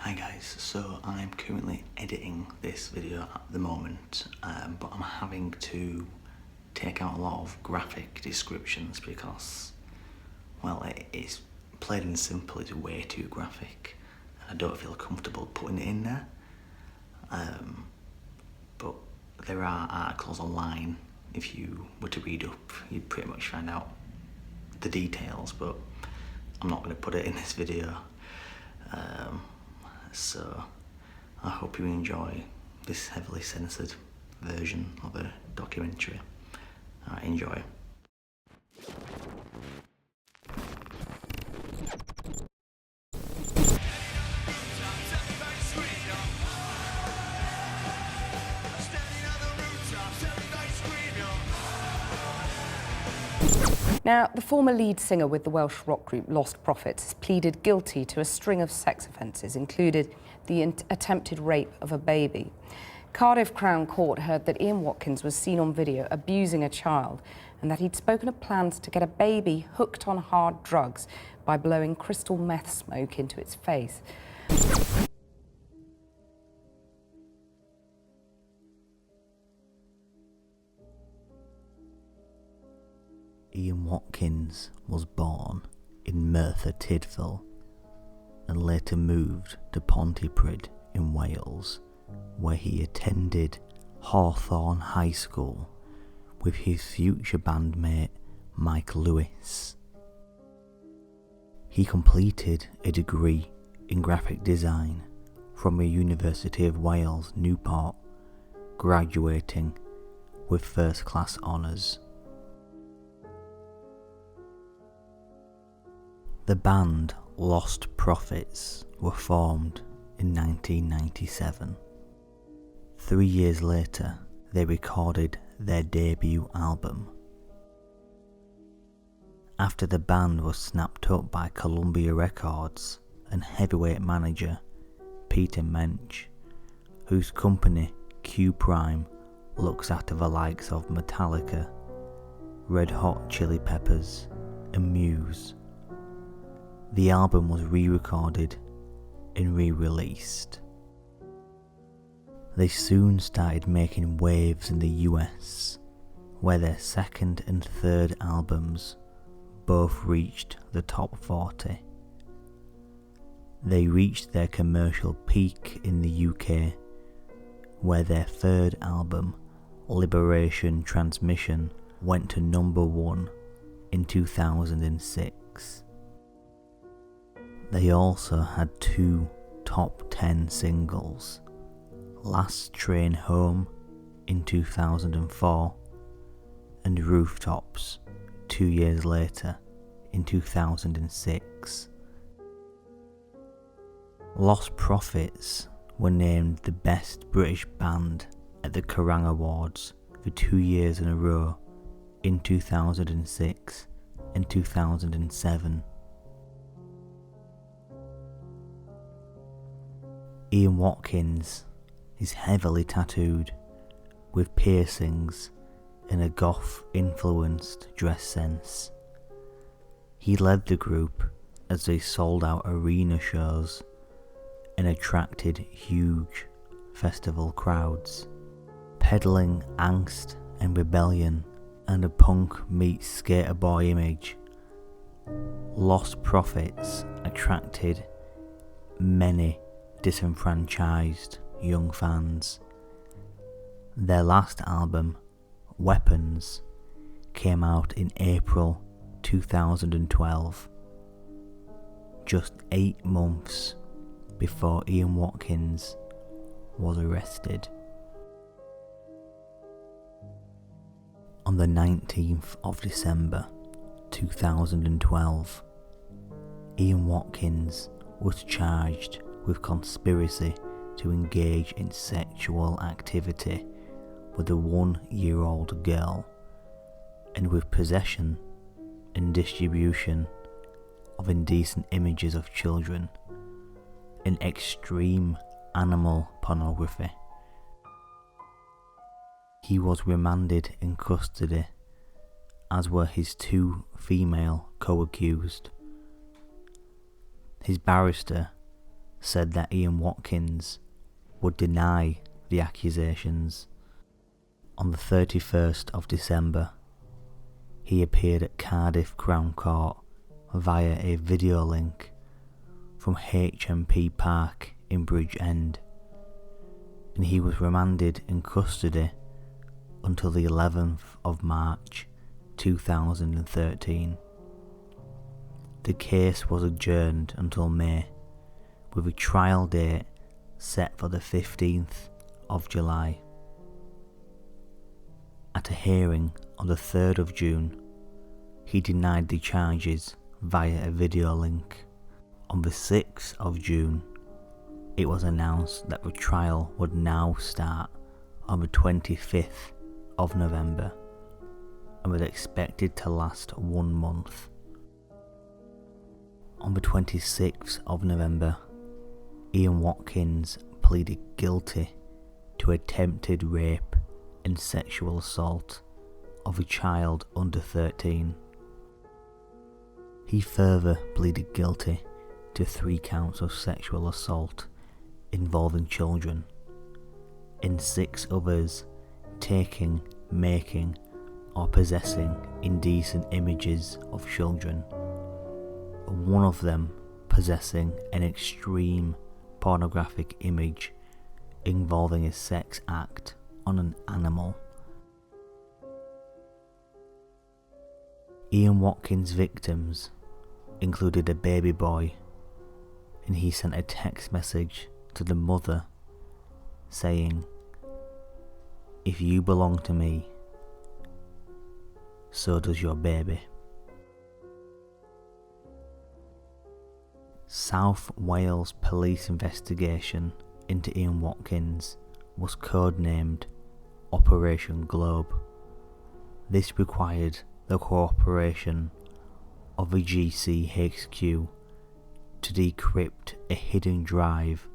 Hi guys, so I'm currently editing this video at the moment, but I'm having to take out a lot of graphic descriptions because, well, it's plain and simple, it's way too graphic. I don't feel comfortable putting it in there, but there are articles online. If you were to read up, you'd pretty much find out the details, but I'm not going to put it in this video. So I hope you enjoy this heavily censored version of a documentary. Alright, enjoy. Now, the former lead singer with the Welsh rock group Lost Prophets has pleaded guilty to a string of sex offences, including the attempted rape of a baby. Cardiff Crown Court heard that Ian Watkins was seen on video abusing a child and that he'd spoken of plans to get a baby hooked on hard drugs by blowing crystal meth smoke into its face. Ian Watkins was born in Merthyr Tydfil and later moved to Pontypridd in Wales, where he attended Hawthorne High School with his future bandmate Mike Lewis. He completed a degree in graphic design from the University of Wales, Newport, graduating with first-class honours. The band Lost Prophets were formed in 1997. 3 years later, they recorded their debut album. After the band was snapped up by Columbia Records and heavyweight manager Peter Mensch, whose company Q Prime looks after the likes of Metallica, Red Hot Chili Peppers and Muse, the album was re-recorded and re-released. They soon started making waves in the US, where their second and third albums both reached the top 40. They reached their commercial peak in the UK, where their third album, Liberation Transmission, went to number 1 in 2006. They also had 2 top 10 singles, Last Train Home in 2004 and Rooftops 2 years later in 2006. Lost Prophets were named the best British band at the Kerrang Awards for 2 years in a row in 2006 and 2007. Ian Watkins is heavily tattooed, with piercings and a goth-influenced dress sense. He led the group as they sold out arena shows and attracted huge festival crowds, peddling angst and rebellion and a punk meets skater boy image. Lost Prophets attracted many disenfranchised young fans. Their last album, Weapons, came out in April 2012, just 8 months before Ian Watkins was arrested. On the 19th of December 2012, Ian Watkins was charged with conspiracy to engage in sexual activity with a 1-year-old girl and with possession and distribution of indecent images of children and extreme animal pornography. He was remanded in custody, as were his 2 female co-accused. His barrister, said that Ian Watkins would deny the accusations. On the 31st of December, he appeared at Cardiff Crown Court via a video link from HMP Park in Bridgend, and he was remanded in custody until the 11th of March 2013. The case was adjourned until May, with a trial date set for the 15th of July. At a hearing on the 3rd of June, he denied the charges via a video link. On the 6th of June, it was announced that the trial would now start on the 25th of November and was expected to last 1 month. On the 26th of November, Ian Watkins pleaded guilty to attempted rape and sexual assault of a child under 13. He further pleaded guilty to 3 counts of sexual assault involving children, and 6 others taking, making, or possessing indecent images of children, one of them possessing an extreme pornographic image involving a sex act on an animal. Ian Watkins' victims included a baby boy, and he sent a text message to the mother saying, "If you belong to me, so does your baby." South Wales police investigation into Ian Watkins was codenamed Operation Globe. This required the cooperation of the GCHQ to decrypt a hidden drive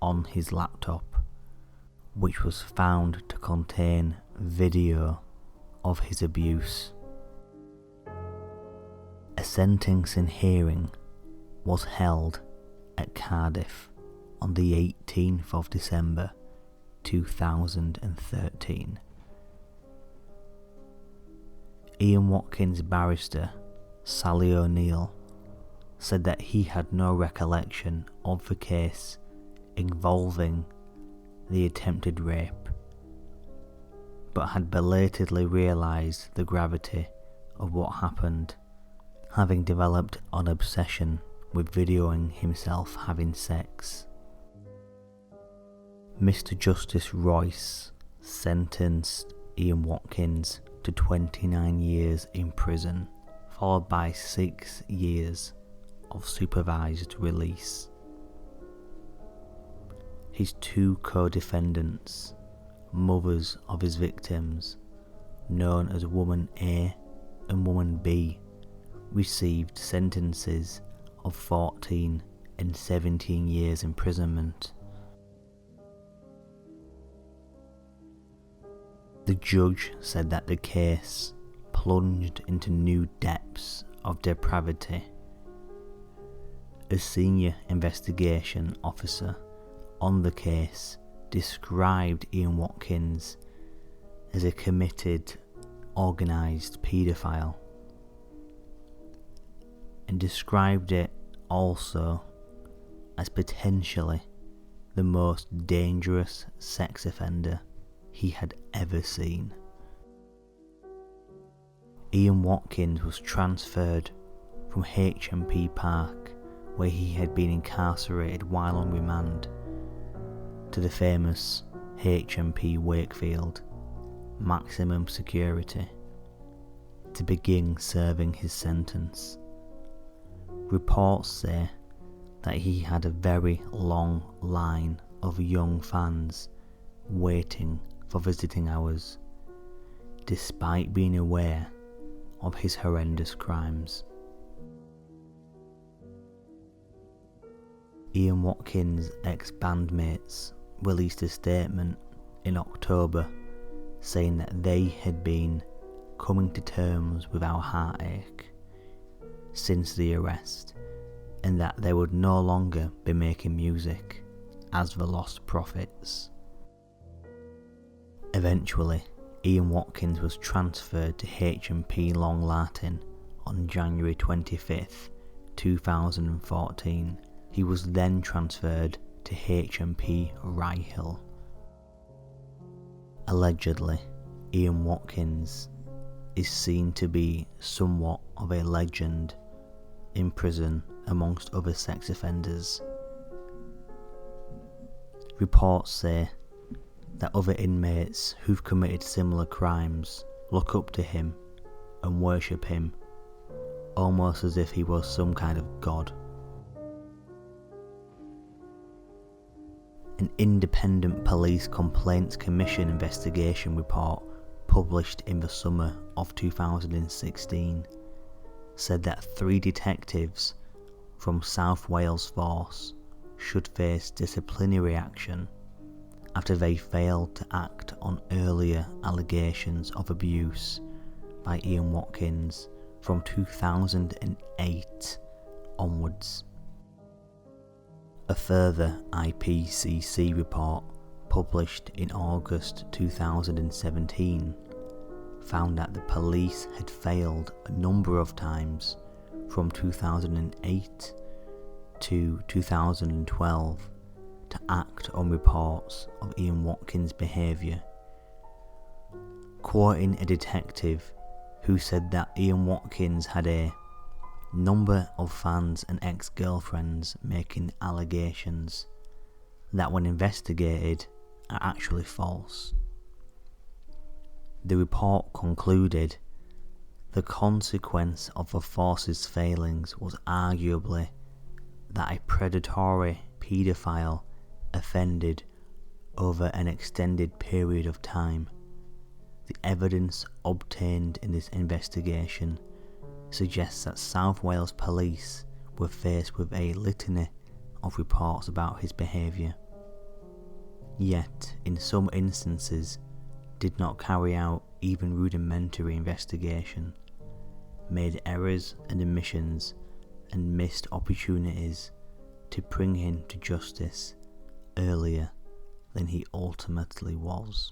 on his laptop, which was found to contain video of his abuse. A sentencing hearing was held at Cardiff on the 18th of December 2013. Ian Watkins' barrister, Sally O'Neill, said that he had no recollection of the case involving the attempted rape, but had belatedly realised the gravity of what happened, having developed an obsession with videoing himself having sex. Mr. Justice Royce sentenced Ian Watkins to 29 years in prison, followed by 6 years of supervised release. His 2 co-defendants, mothers of his victims, known as Woman A and Woman B, received sentences of 14 and 17 years imprisonment. The judge said that the case plunged into new depths of depravity. A senior investigation officer on the case described Ian Watkins as a committed, organised paedophile, and described it also as potentially the most dangerous sex offender he had ever seen. Ian Watkins was transferred from HMP Park, where he had been incarcerated while on remand, to the famous HMP Wakefield, maximum security, to begin serving his sentence. Reports say that he had a very long line of young fans waiting for visiting hours, despite being aware of his horrendous crimes. Ian Watkins' ex-bandmates released a statement in October saying that they had been coming to terms with our heartache since the arrest, and that they would no longer be making music as the Lost Prophets. Eventually, Ian Watkins was transferred to H&P Long Lartin on January 25th, 2014. He was then transferred to H&P Rye Hill. Allegedly, Ian Watkins is seen to be somewhat of a legend in prison amongst other sex offenders. Reports say that other inmates who've committed similar crimes look up to him and worship him, almost as if he was some kind of god. An independent police complaints commission investigation report published in the summer of 2016 said that 3 detectives from South Wales Force should face disciplinary action after they failed to act on earlier allegations of abuse by Ian Watkins from 2008 onwards. A further IPCC report published in August 2017 found that the police had failed a number of times from 2008 to 2012 to act on reports of Ian Watkins' behaviour. Quoting a detective who said that Ian Watkins had a number of fans and ex-girlfriends making allegations that when investigated are actually false. The report concluded the consequence of the force's failings was arguably that a predatory paedophile offended over an extended period of time. The evidence obtained in this investigation suggests that South Wales police were faced with a litany of reports about his behaviour, yet in some instances did not carry out even rudimentary investigation, made errors and omissions, and missed opportunities to bring him to justice earlier than he ultimately was.